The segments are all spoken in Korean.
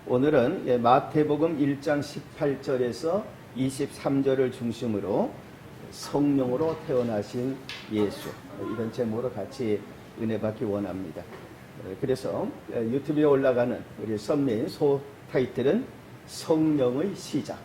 오늘은 마태복음 1장 18절에서 23절을 중심으로 성령으로 태어나신 예수, 이런 제목으로 같이 은혜 받기 원합니다. 그래서 유튜브에 올라가는 우리 썸네일 소 타이틀은 성령의 시작,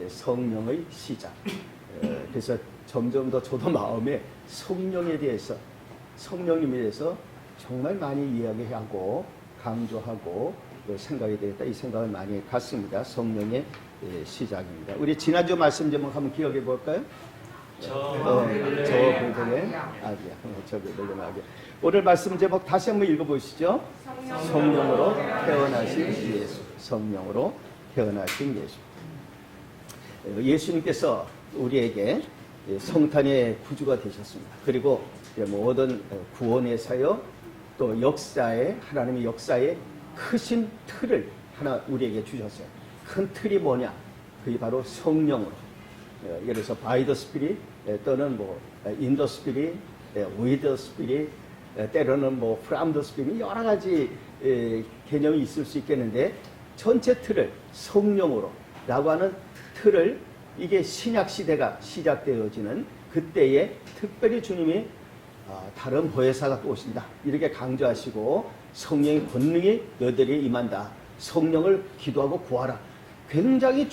성령의 시작. 그래서 점점 더 저도 마음에 성령에 대해서, 성령님에 대해서 정말 많이 이야기하고 강조하고 생각이 되겠다, 이 생각을 많이 갖습니다. 성령의 시작입니다. 우리 지난주 말씀 제목 한번 기억해 볼까요? 저 불금의 아기야. 저 불금의 아기야. 오늘 말씀 제목 다시 한번 읽어보시죠. 성령으로 태어나신 예수. 성령으로 태어나신 예수. 예수님께서 우리에게 성탄의 구주가 되셨습니다. 그리고 모든 구원의 사역, 또 역사의, 하나님의 역사의 크신 틀을 하나 우리에게 주셨어요. 큰 틀이 뭐냐? 그게 바로 성령으로. 예를 들어서 by the Spirit, 또는 in the Spirit, with the Spirit, 때로는 from the Spirit, 여러 가지 개념이 있을 수 있겠는데, 전체 틀을 성령으로 라고 하는 틀을, 이게 신약 시대가 시작되어지는 그때에 특별히 주님이 다른 보혜사가 또 오신다, 이렇게 강조하시고, 성령의 권능이 너희들에게 임한다, 성령을 기도하고 구하라. 굉장히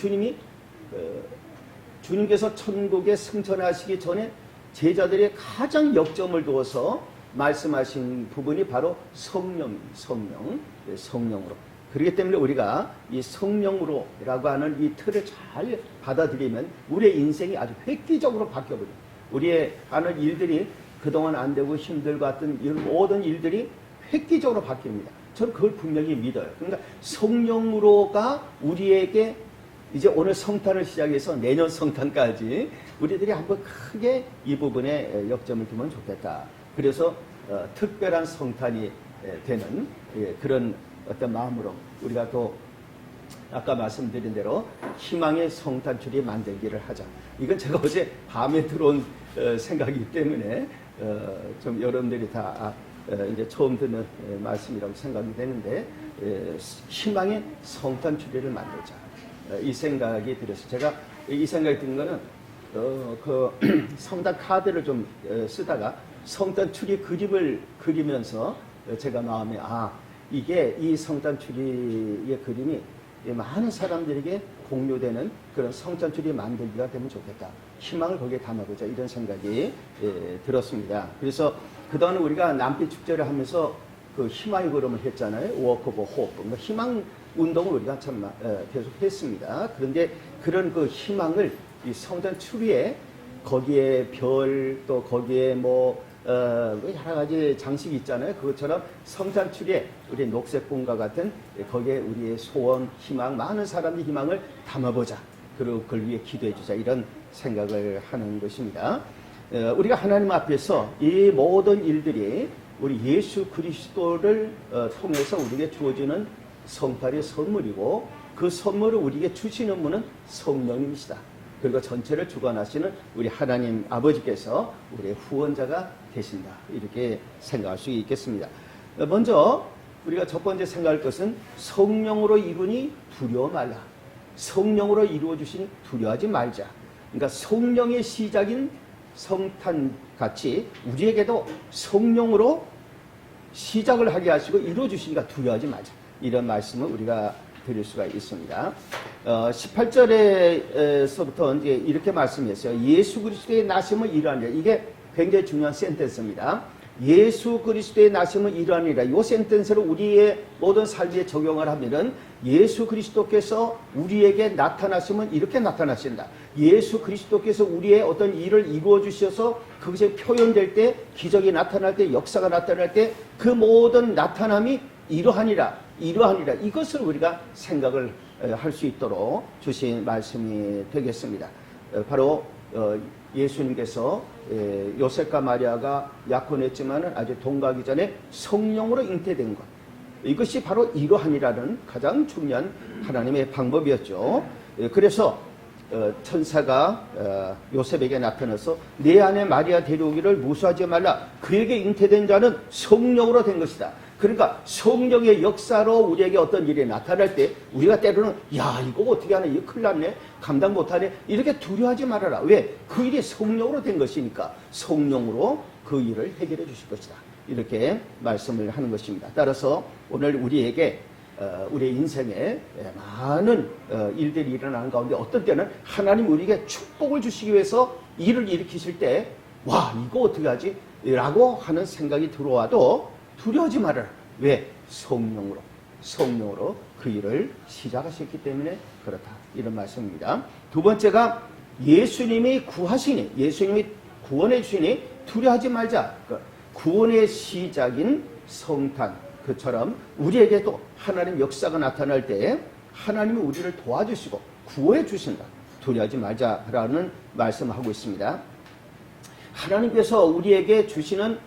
주님께서 천국에 승천하시기 전에 제자들의 가장 역점을 두어서 말씀하신 부분이 바로 성령으로. 그렇기 때문에 우리가 이 성령으로라고 하는 이 틀을 잘 받아들이면 우리의 인생이 아주 획기적으로 바뀌어버려요. 우리의 하는 일들이 그동안 안 되고 힘들고 했던 이런 모든 일들이 획기적으로 바뀝니다. 저는 그걸 분명히 믿어요. 그러니까 성령으로가 우리에게 이제 오늘 성탄을 시작해서 내년 성탄까지 우리들이 한번 크게 이 부분에 역점을 두면 좋겠다. 그래서 특별한 성탄이 되는 그런 어떤 마음으로 우리가 또 아까 말씀드린 대로 희망의 성탄주리 만들기를 하자. 이건 제가 어제 밤에 들어온 생각이기 때문에 좀 여러분들이 다 이제 처음 듣는 말씀이라고 생각이 되는데, 희망의 성탄주리를 만들자, 이 생각이 들어서 제가 이 생각이 든 거는 그 성탄 카드를 좀 쓰다가 성탄주리 그림을 그리면서 제가 마음에 이게 이 성탄주리의 그림이 많은 사람들에게 공유되는 그런 성탄주리 만들기가 되면 좋겠다, 희망을 거기에 담아보자, 이런 생각이 들었습니다. 그래서 그동안 우리가 남빛 축제를 하면서 그 희망의 걸음을 했잖아요. Walk of Hope. 희망 운동을 우리가 참 계속 했습니다. 그런데 그런 그 희망을 이 성탄 추리에, 거기에 별, 또 거기에 여러 가지 장식이 있잖아요. 그것처럼 성탄 추리에 우리 녹색공과 같은 거기에 우리의 소원, 희망, 많은 사람들의 희망을 담아보자. 그리고 그걸 위해 기도해 주자, 이런 생각을 하는 것입니다. 우리가 하나님 앞에서 이 모든 일들이 우리 예수 그리스도를 통해서 우리에게 주어지는 성탄의 선물이고, 그 선물을 우리에게 주시는 분은 성령님이시다. 그리고 전체를 주관하시는 우리 하나님 아버지께서 우리의 후원자가 되신다, 이렇게 생각할 수 있겠습니다. 먼저 우리가 첫 번째 생각할 것은 성령으로 이루니 두려워 말라. 성령으로 이루어 주시니 두려워하지 말자. 그러니까 성령의 시작인 성탄같이 우리에게도 성령으로 시작을 하게 하시고 이루어 주시니까 두려워하지 말자, 이런 말씀을 우리가 드릴 수가 있습니다. 18절에서부터 이제 이렇게 말씀했어요. 예수 그리스도의 나심은 이러하니라. 이게 굉장히 중요한 센텐스입니다. 예수 그리스도의 나심은 이러하니라. 이 센텐스를 우리의 모든 삶에 적용을 하면은 예수 그리스도께서 우리에게 나타나시면 이렇게 나타나신다. 예수 그리스도께서 우리의 어떤 일을 이루어 주셔서 그것이 표현될 때, 기적이 나타날 때, 역사가 나타날 때 그 모든 나타남이 이러하니라. 이것을 우리가 생각을 할 수 있도록 주신 말씀이 되겠습니다. 바로 예수님께서 요셉과 마리아가 약혼했지만 아직 동거하기 전에 성령으로 잉태된 것, 이것이 바로 이러하니라는 가장 중요한 하나님의 방법이었죠. 그래서 천사가 요셉에게 나타나서 내 아내 마리아 데려오기를 무수하지 말라. 그에게 잉태된 자는 성령으로 된 것이다. 그러니까 성령의 역사로 우리에게 어떤 일이 나타날 때 우리가 때로는 야 이거 어떻게 하냐 이거 큰일 났네 감당 못하네 이렇게 두려워하지 말아라. 왜? 그 일이 성령으로 된 것이니까 성령으로 그 일을 해결해 주실 것이다. 이렇게 말씀을 하는 것입니다. 따라서 오늘 우리에게 우리의 인생에 많은 일들이 일어나는 가운데 어떤 때는 하나님 우리에게 축복을 주시기 위해서 일을 일으키실 때 와 이거 어떻게 하지? 라고 하는 생각이 들어와도 두려워하지 말아라. 왜? 성령으로 그 일을 시작하셨기 때문에 그렇다. 이런 말씀입니다. 두 번째가 예수님이 구하시니 예수님이 구원해 주시니 두려워하지 말자. 구원의 시작인 성탄 그처럼 우리에게도 하나님 역사가 나타날 때 하나님이 우리를 도와주시고 구원해 주신다. 두려워하지 말자라는 말씀을 하고 있습니다. 하나님께서 우리에게 주시는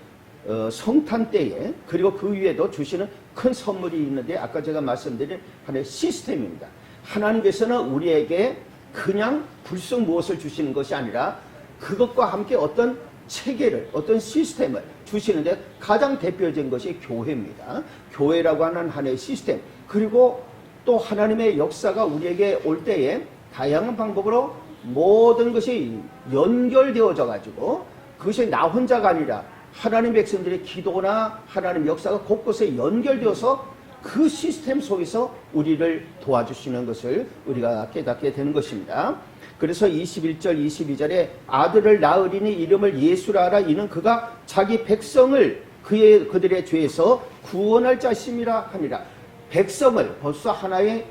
성탄 때에 그리고 그 위에도 주시는 큰 선물이 있는데 아까 제가 말씀드린 하나의 시스템입니다. 하나님께서는 우리에게 그냥 불쑥 무엇을 주시는 것이 아니라 그것과 함께 어떤 체계를 어떤 시스템을 주시는데 가장 대표적인 것이 교회입니다. 교회라고 하는 하나의 시스템 그리고 또 하나님의 역사가 우리에게 올 때에 다양한 방법으로 모든 것이 연결되어져 가지고 그것이 나 혼자가 아니라 하나님 백성들의 기도나 하나님 역사가 곳곳에 연결되어서 그 시스템 속에서 우리를 도와주시는 것을 우리가 깨닫게 되는 것입니다. 그래서 21절 22절에 아들을 낳으리니 이름을 예수라 하라. 이는 그가 자기 백성을 그들의 죄에서 구원할 자심이라 하니라. 백성을 벌써 하나의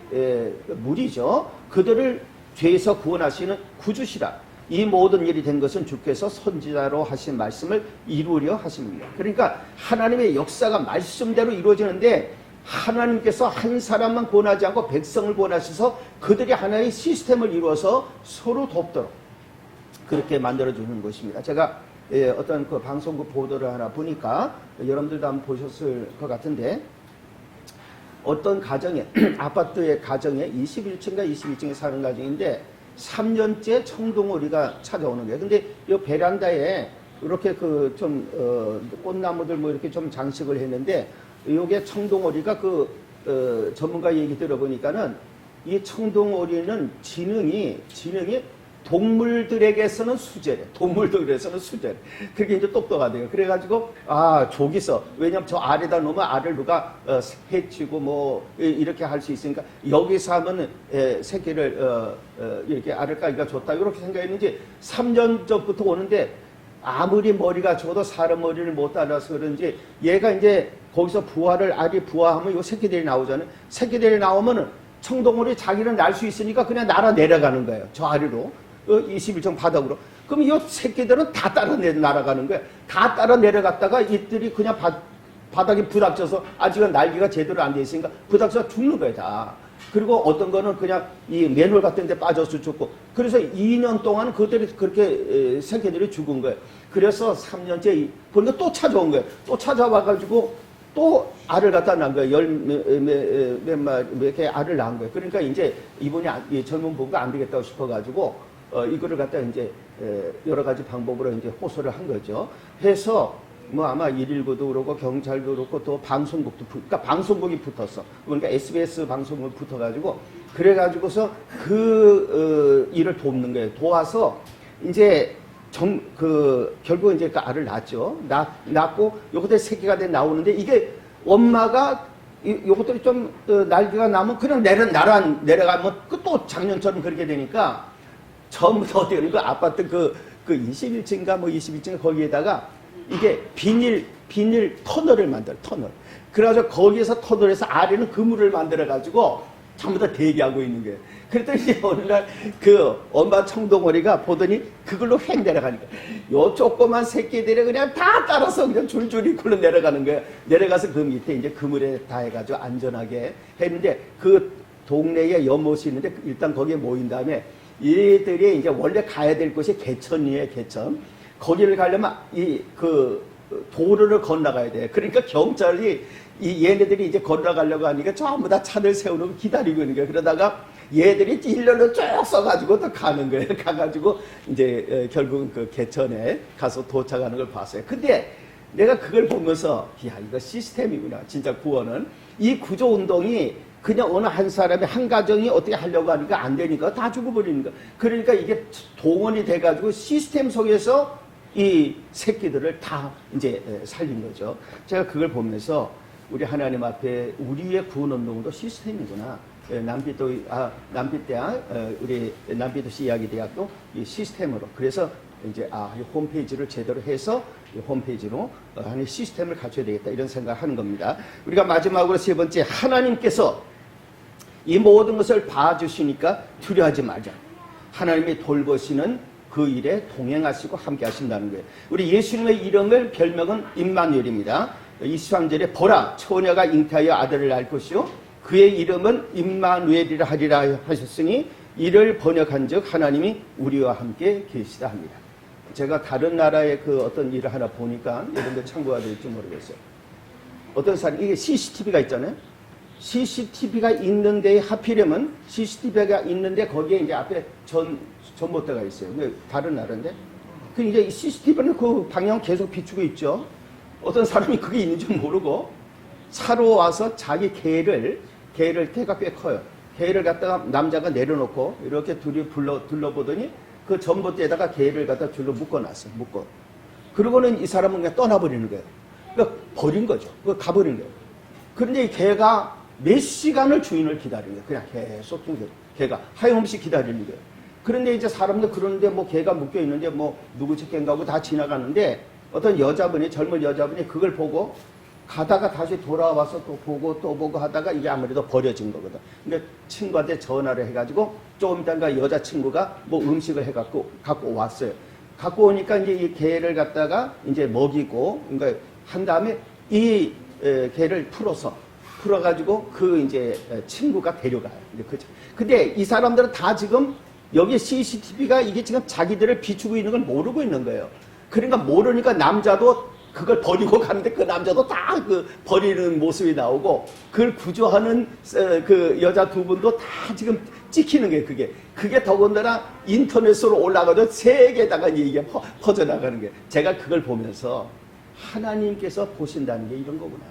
무리죠. 그들을 죄에서 구원하시는 구주시라. 이 모든 일이 된 것은 주께서 선지자로 하신 말씀을 이루려 하십니다. 그러니까 하나님의 역사가 말씀대로 이루어지는데 하나님께서 한 사람만 구원하지 않고 백성을 구원하셔서 그들이 하나의 시스템을 이루어서 서로 돕도록 그렇게 만들어주는 것입니다. 제가 어떤 그 방송국 보도를 하나 보니까 여러분들도 한번 보셨을 것 같은데 어떤 가정에 아파트의 가정에 21층인가 22층에 사는 가정인데 3년째 청둥오리가 찾아오는 거예요. 근데 이 베란다에 이렇게 그 좀 꽃나무들 뭐 이렇게 좀 장식을 했는데 요게 청둥오리가 전문가 얘기 들어보니까는 이 청둥오리는 지능이 동물들에게서는 수제래. 동물들에게서는 수제래. 그게 이제 똑똑하대요. 그래가지고, 저기서, 왜냐면 저 아래다 놓으면 알을 누가, 해치고 뭐, 이렇게 할 수 있으니까, 여기서 하면은, 새끼를, 이렇게 알을 까기가 좋다. 이렇게 생각했는지, 3년 전부터 오는데, 아무리 머리가 좋아도 사람 머리를 못 따라서 그런지, 얘가 이제 거기서 알이 부화하면 요 새끼들이 나오잖아요. 새끼들이 나오면은, 청동오리 자기는 날 수 있으니까 그냥 날아 내려가는 거예요. 저 아래로. 21층 바닥으로. 그럼 이 새끼들은 다 따라 날아가는 거예요. 다 따라 내려갔다가 이들이 그냥 바닥에 부닥쳐서 아직은 날개가 제대로 안 돼 있으니까 부닥쳐서 죽는 거예요, 다. 그리고 어떤 거는 그냥 이 맨홀 같은 데 빠져서 죽고. 그래서 2년 동안 그들이 그렇게 새끼들이 죽은 거예요. 그래서 3년째 보니까 또 찾아온 거예요. 또 찾아와가지고 또 알을 갖다 낳은 거예요. 몇 개 알을 낳은 거예요. 그러니까 이제 이분이 젊은 부부가 안 되겠다고 싶어가지고 이거를 갖다 이제 여러 가지 방법으로 이제 호소를 한 거죠. 해서 뭐 아마 119도 그렇고 경찰도 그렇고 또 방송국도 그러니까 방송국이 붙었어. 그러니까 SBS 방송국이 붙어가지고 그래가지고서 그 일을 돕는 거예요. 도와서 이제 결국 이제 그 알을 낳았죠. 낳고 요것들이 새끼가 돼 나오는데 이게 엄마가 요것들이 좀 날개가 나면 그냥 내려가면 또 작년처럼 그렇게 되니까 처음부터 어떻게 되는 거 아파트 그 21층인가 뭐 22층 거기에다가 이게 비닐 터널을 만들어 터널. 그래가지고 거기에서 터널에서 아래는 그물을 만들어가지고 전부 다 대기하고 있는 거예요. 그랬더니 이제 어느 날 그 엄마 청동오리가 보더니 그걸로 획 내려가니까 요 조그만 새끼들이 그냥 다 따라서 그냥 줄줄이 그걸로 내려가는 거예요. 내려가서 그 밑에 이제 그물에 다 해가지고 안전하게 했는데 그 동네에 연못이 있는데 일단 거기에 모인 다음에 얘들이 이제 원래 가야 될 곳이 개천이에요, 개천. 거기를 가려면 도로를 건너가야 돼. 그러니까 경찰이 얘네들이 이제 건너가려고 하니까 전부 다 차를 세우는 기다리고 있는 거예요. 그러다가 얘들이 일렬로 쭉 써가지고 또 가는 거예요. 가가지고 이제 결국은 그 개천에 가서 도착하는 걸 봤어요. 근데 내가 그걸 보면서 야 이거 시스템이구나. 진짜 구원은 이 구조 운동이 그냥 어느 한 사람이 한 가정이 어떻게 하려고 하니까 안 되니까 다 죽어버리는 거. 그러니까 이게 동원이 돼가지고 시스템 속에서 이 새끼들을 다 이제 살린 거죠. 제가 그걸 보면서 우리 하나님 앞에 우리의 구원 운동도 시스템이구나. 남빛대학 우리 남빛도시 이야기대학도 이 시스템으로 그래서 이제 이 홈페이지를 제대로 해서 이 홈페이지로 하나의 시스템을 갖춰야 되겠다 이런 생각을 하는 겁니다. 우리가 마지막으로 세 번째 하나님께서 이 모든 것을 봐주시니까 두려워하지 말자. 하나님이 돌보시는 그 일에 동행하시고 함께 하신다는 거예요. 우리 예수님의 이름을 별명은 임마누엘입니다. 23절에 보라 처녀가 잉태하여 아들을 낳을 것이요 그의 이름은 임마누엘이라 하리라 하셨으니 이를 번역한즉 하나님이 우리와 함께 계시다 합니다. 제가 다른 나라의 그 어떤 일을 하나 보니까 여러분들 참고가 될지 모르겠어요. 어떤 사람 이게 CCTV가 있잖아요. CCTV가 있는데 하필이면 CCTV가 있는데 거기에 이제 앞에 전봇대가 있어요. 근데 다른 나라인데 그 이제 CCTV는 그 방향 계속 비추고 있죠. 어떤 사람이 그게 있는지 모르고 차로 와서 자기 개가 꽤 커요. 개를 갖다가 남자가 내려놓고 이렇게 둘이 둘러보더니 그 전봇대에다가 개를 갖다 줄로 묶어놨어요. 그러고는 이 사람은 그냥 떠나버리는 거예요. 그러니까 버린 거죠. 가버린 거예요. 그런데 이 개가 몇 시간을 주인을 기다리는 거예요. 그냥 계속 개가 하염없이 기다리는 거예요. 그런데 이제 사람들 그러는데 뭐 개가 묶여있는데 뭐 누구 집 개인가 하고 다 지나가는데 어떤 젊은 여자분이 그걸 보고 가다가 다시 돌아와서 또 보고 하다가 이게 아무래도 버려진 거거든. 근데 친구한테 전화를 해가지고 조금 있다가 여자친구가 뭐 음식을 갖고 왔어요. 갖고 오니까 이제 이 개를 갖다가 이제 먹이고, 그러니까 한 다음에 이 개를 풀어가지고 그 이제 친구가 데려가요. 그죠. 근데 이 사람들은 다 지금 여기 CCTV가 이게 지금 자기들을 비추고 있는 걸 모르고 있는 거예요. 그러니까 모르니까 남자도 그걸 버리고 가는데 그 남자도 다 그 버리는 모습이 나오고 그걸 구조하는 그 여자 두 분도 다 지금 찍히는 게 그게 더군다나 인터넷으로 올라가도 세계에다가 이게 퍼져나가는 게 제가 그걸 보면서 하나님께서 보신다는 게 이런 거구나.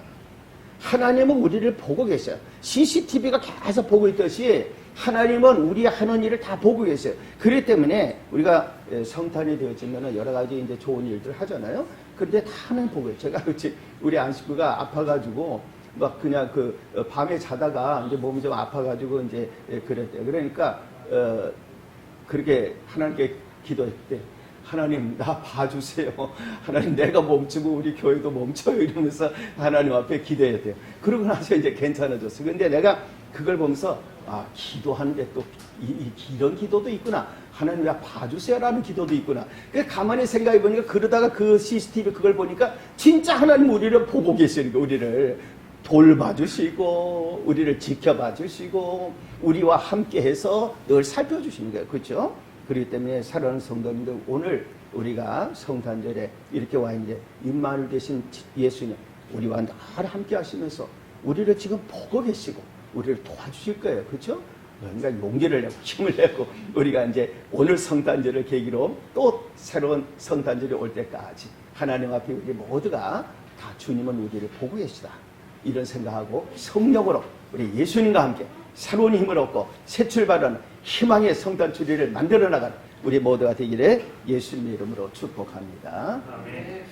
하나님은 우리를 보고 계셔요. CCTV가 계속 보고 있듯이 하나님은 우리 하는 일을 다 보고 계세요. 그렇기 때문에 우리가 성탄이 되어지면 여러 가지 이제 좋은 일들 하잖아요. 그런데 다 하나님 보고 있어요. 제가 우리 안식구가 아파가지고 막 그냥 그 밤에 자다가 이제 몸이 좀 아파가지고 이제 그랬대요. 그러니까 그렇게 하나님께 기도했대. 하나님 나 봐주세요. 하나님 내가 멈추고 우리 교회도 멈춰요. 이러면서 하나님 앞에 기도해야 돼요. 그러고 나서 이제 괜찮아졌어요. 근데 내가 그걸 보면서 기도하는데 또 이런 기도도 있구나. 하나님 나 봐주세요라는 기도도 있구나. 가만히 생각해 보니까 그러다가 그 CCTV 그걸 보니까 진짜 하나님 우리를 보고 계시는 거예요. 우리를 돌봐주시고 우리를 지켜봐주시고 우리와 함께해서 늘 살펴주시는 거예요. 그렇죠? 그렇기 때문에 사랑하는 성도님들 오늘 우리가 성탄절에 이렇게 와 있는데 임마누엘 되신 예수님 우리와 늘 함께 하시면서 우리를 지금 보고 계시고 우리를 도와주실 거예요. 그렇죠? 그러니까 용기를 내고 힘을 내고 우리가 이제 오늘 성탄절을 계기로 또 새로운 성탄절이 올 때까지 하나님 앞에 우리 모두가 다 주님은 우리를 보고 계시다. 이런 생각하고 성령으로 우리 예수님과 함께 새로운 힘을 얻고 새 출발하는 희망의 성탄주리를 만들어 나가는 우리 모두가 되기를 예수님의 이름으로 축복합니다. 아멘.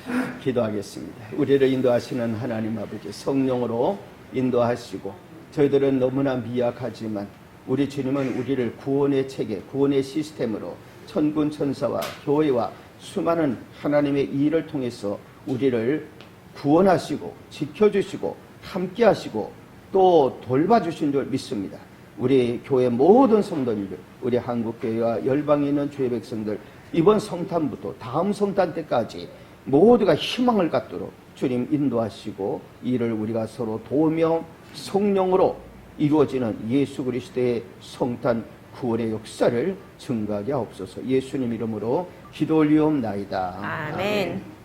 기도하겠습니다. 우리를 인도하시는 하나님 아버지 성령으로 인도하시고 저희들은 너무나 미약하지만 우리 주님은 우리를 구원의 체계, 구원의 시스템으로 천군 천사와 교회와 수많은 하나님의 일을 통해서 우리를 구원하시고 지켜주시고 함께하시고 또 돌봐주신 줄 믿습니다. 우리 교회 모든 성도님들, 우리 한국교회와 열방에 있는 주의 백성들 이번 성탄부터 다음 성탄 때까지 모두가 희망을 갖도록 주님 인도하시고 이를 우리가 서로 도우며 성령으로 이루어지는 예수 그리스도의 성탄 구원의 역사를 증가하게 하옵소서. 예수님 이름으로 기도 올리옵나이다. 아멘.